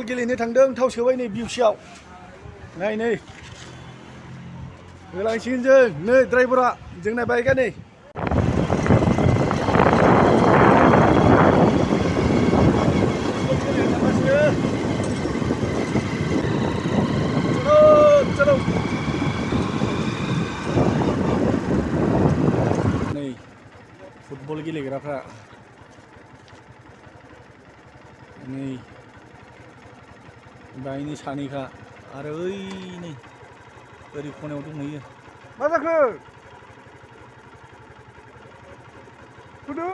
गेलेनो थांदों थाव सोबाय नै बिउसियाव नै होलांसिगोन जों नै ड्राइभारा जोंना बाइकआ नै नै फुटबल गेलेग्राफ्रा नै बायनि सानैखा आरो ओइनै ओरै खनायाव दंहैयो मा जाखो फुदु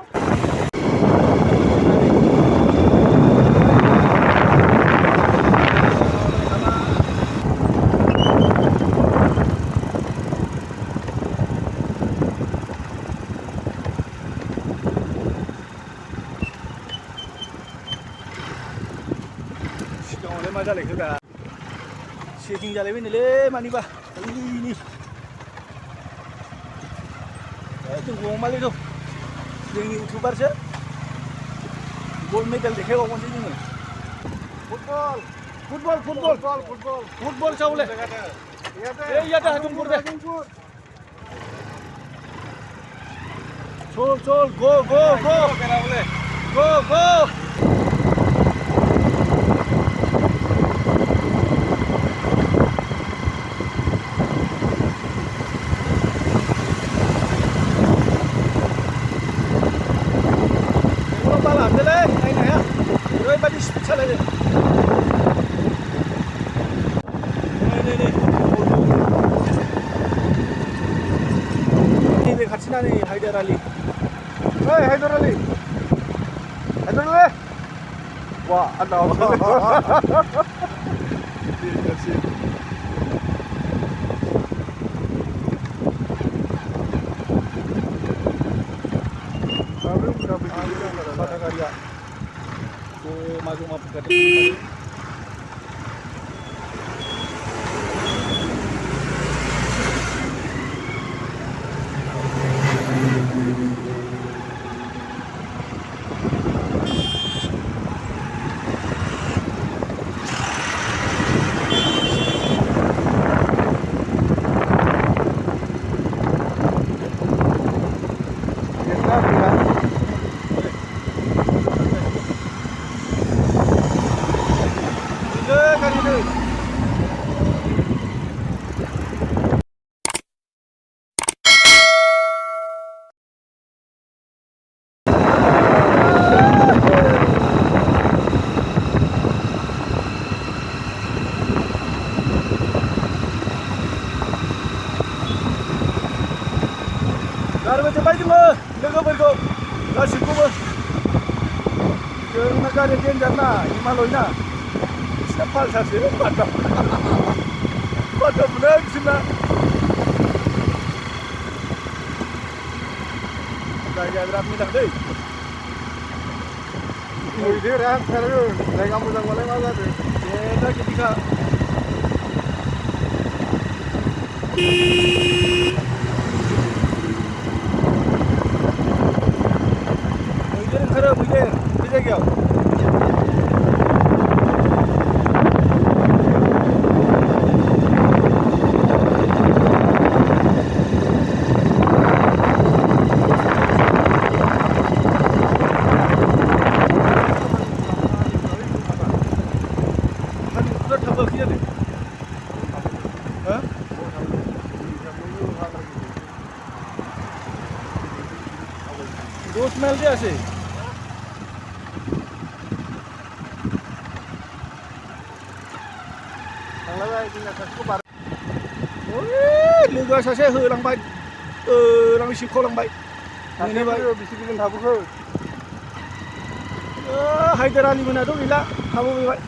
सिगाङावलाय मा जालायखो दा चेकिं जालायबाय नोलै मानिबा ओइनि जों गमालै दं जोंनि इउटुबारसो गल्ड मेडेल देखायबावगोनसै जोङो फुटबल चावले याद हादुंपुर दे चल गो ओरैबायदि स्पिड सालायो नैबे खाथिना नै हायदार आलि वा आन्दाव Batagaria joma buka गारबोजोब्बाय जोङो लोगोफोरखौ गासिखौबो जोंना गारि डेन्जार ना हिमालय ना बिसिना पालसारसो बादाम मोनो बिसोरना जायगाया बिराद मोजां दै मैदेरा ओंखारो जायगा मोजांबालाय मा जादों बेना गिदिखा मैदेर ओंखारो मैदेर बे जायगायाव Dos mil dia sih. थांलायबाय जोंना सासेखौ बार लोगोआ सासे होलांबाय रां सिबखावलांबाय थांबाय बिसि गुबुन थाबोखो हायदार आलि मोनाथ' गैला थाबोबाय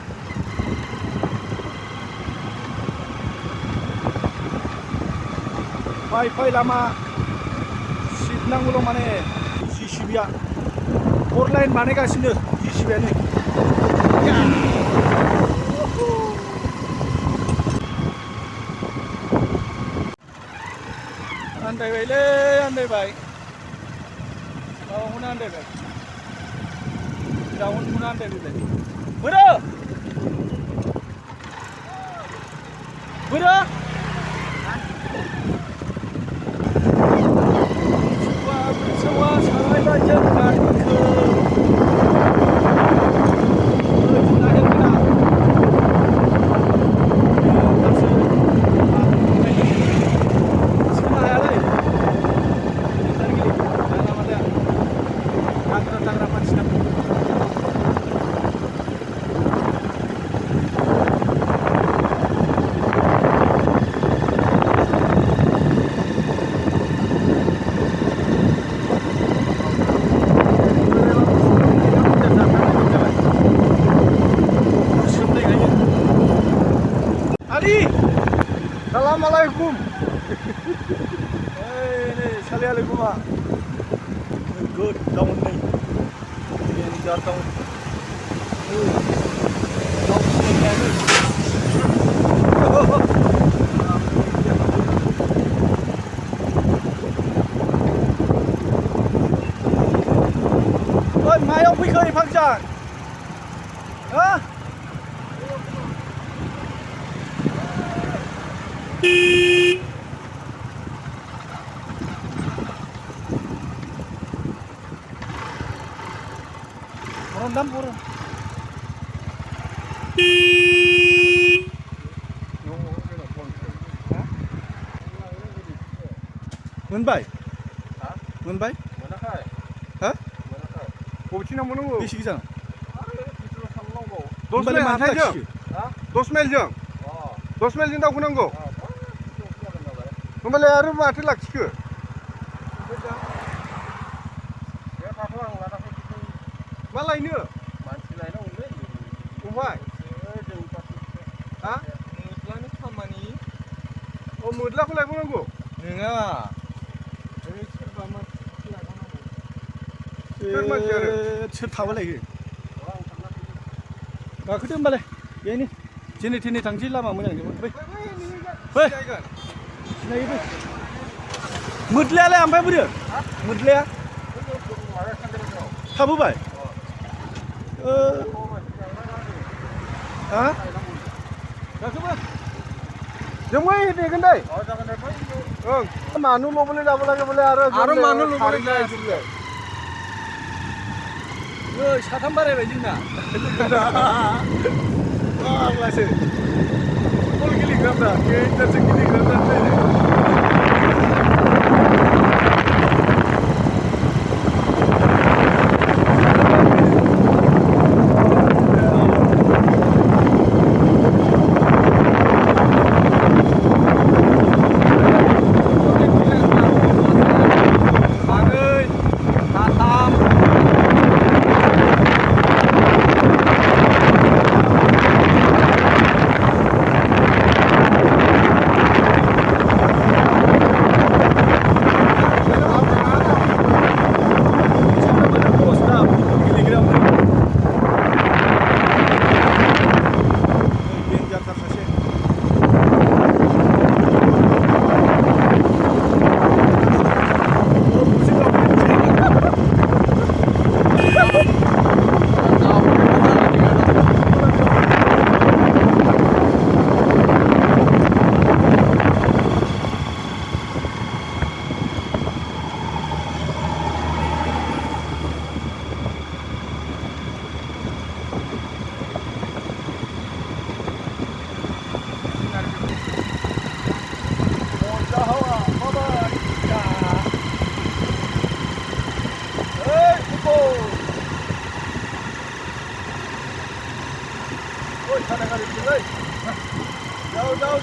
फाय लामा सिबनांगौल' माने जिसिबिया 4 लाइन बानायगासिनो जिसिबियानो आन्दायबायलै आन्दायबाय माबाखौनो आन्दायबाय दाउनखौनो आन्दायबाय बोरो Assalamualaikum. Ini Assalamualaikum. Good down nih. Ini datang. Ôi, mai ông Quy khơi phăng tràn. Hả? Rendam kurang. Menbai? Hah? Menbai? Mana kai? Hah? Mana kai? Bobcina menunggu. Bisi ke sana? Dos mil hathai jeng. Hah? 10 mil jeng. Oh. 10 mil jeng dakunanggo. Hoमबालाय आरो माथो लाखिखो? मा लायनो? मानसि लायनांगौलै अबहाय? जों party हा? मोद्लानि खामानि अ मोद्लाखौ लायबावनांगौ? नोङा ओरै सोरबा मानसि लायबावनांगौ सोर मानसि आरो? सोर थाबोलायो? आं थांना फैदों गाखोदो होमबालाय बेहायनो जेने थेने थांसै लामा मोजां जोबोद बै बै सिनायो बै मोद्लायालाय ओमफ्राय बोरो मोद्लाया थाबोबाय हा गाखोबा जोंबो देगोन दै जागोन दे बै ओं मानु लबले जाबलागे बोले आरो मानु लबले जायजुले ओइ साथाम बारायबाय जोंना फाग्लासो बल गेलेग्राफ्रा गेजेरजों गेलेग्राफ्रा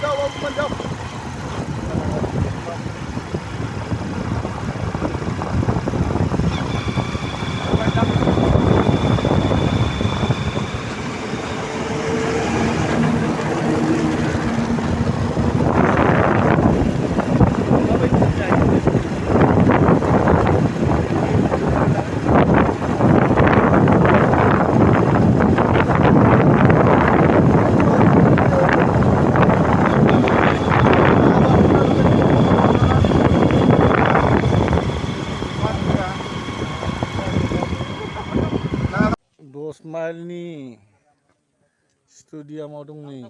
Jauh, aku menjauh. माइलनि स्टुडियामाव दं नै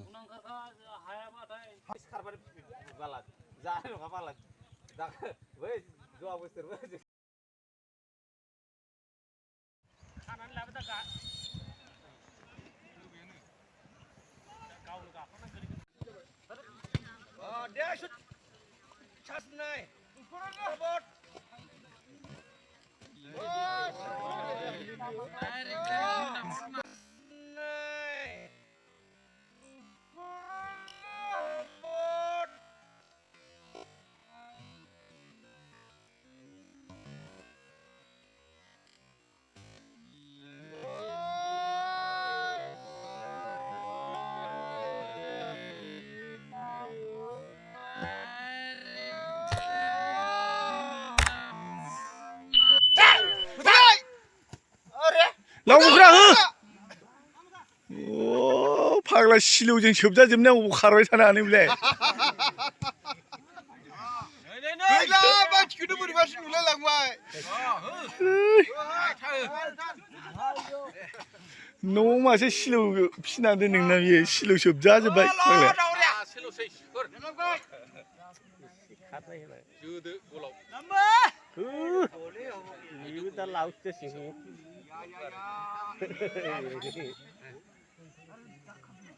फाग्ला सिलौजों सोबजाजोबनाय अबाव खारबाय थानो हानो गैला मानसिखौनो बोरैबासो नुलायलांबाय न'आव मासे सिलौ फिसिना दोनदोंना बियो सिलौ सोबजाजोब्बाय फाग्लाया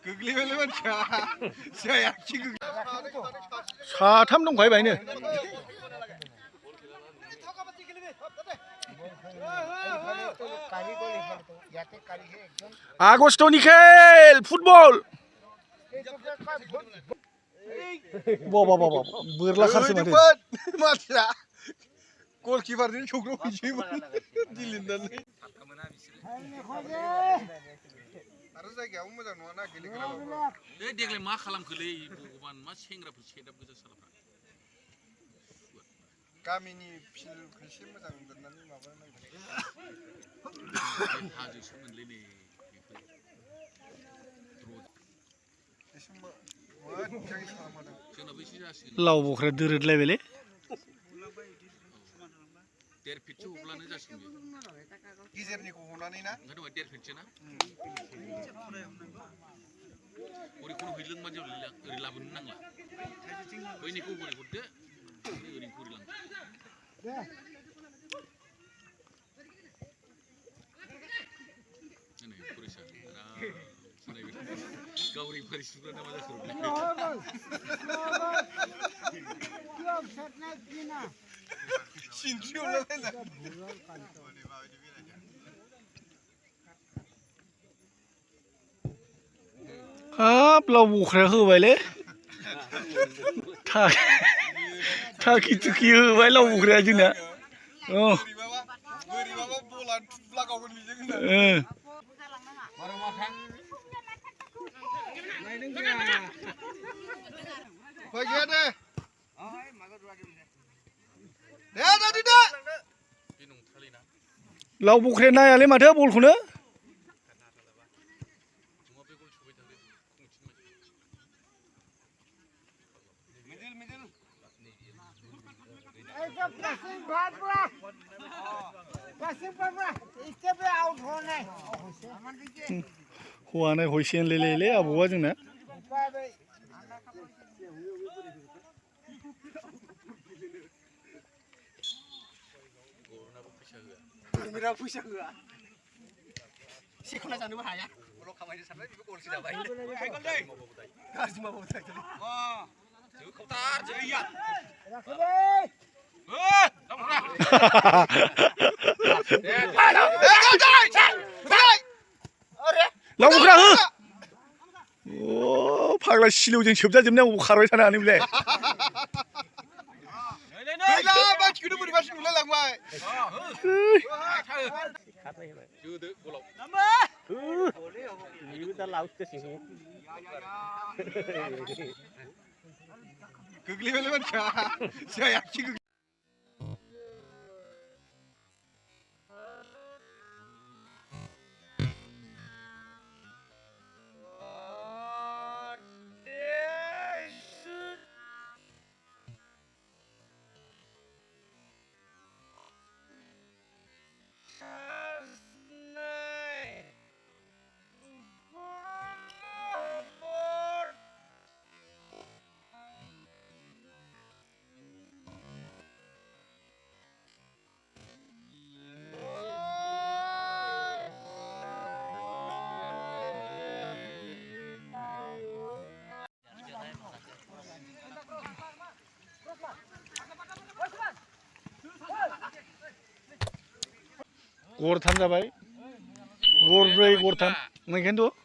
गोग्लैबायलै मानसिया जाया खि साथाम दंखायो बायनो आगष्टनि खेल फुटबल बाबा बोरला खारसै माथो मानसिया गलकिपारजों सौग्रावहैसैमोन दिलिननानै आरो जायगायाबो मोजां नङाना गेलेग्राबाबो देग्लाय मा खालामखोलै भगबान मा सेंग्राफोर सेदाब गोजा सालाफ्रा गामिनि फिल्डखौ एसे मोजां दोननानै माबानांगोन हाजोसो मोनलै नै जोंनाबो एसे जासिगोन लाव बख्रा दोरोदलायबायलै 1.5 फिटसो हब्लानो जासिगोन गेजेरनिखौ हनानै ना ओंखायनो 1.5 फिटसो ना ओरैखौनो हैलोंबानो जाबाय ओरै लाबोनो नांला बैनिखौ ओरै हरदो ओरैखौ ओरै लांदो नै फरायसा गावनि फरायसाफ्रा नामा हाब लाव बख्राया होबायलै थाखि थुखि होबाय लाव बख्राया जोंना बोरैबाबा बला थुब्ला गावगोन बेजों उफाय गैया दे लाव बख्राया नायालै माथो बलखौनो हौवानाय हयसेन लेले आबौआ जोंना फैसा होआ सेखना जानोबो हाया उनाव खामायनो सानबाय बेबो गलसो जाबाय गायगोन दै गाज्रि मावबाय थायो जोखावथार जोया लाव बख्रा हो फाग्ला सिलौजों सोबजाजोबनाय अबाव खारबाय थानो हानो गैला मानसिखौनो बोरैबासो नुलायलांबाय गोग्लैबायलै मानसिया जाया खि गरथाम जाबाय गरब्रै गरथाम ओंखायनोथ'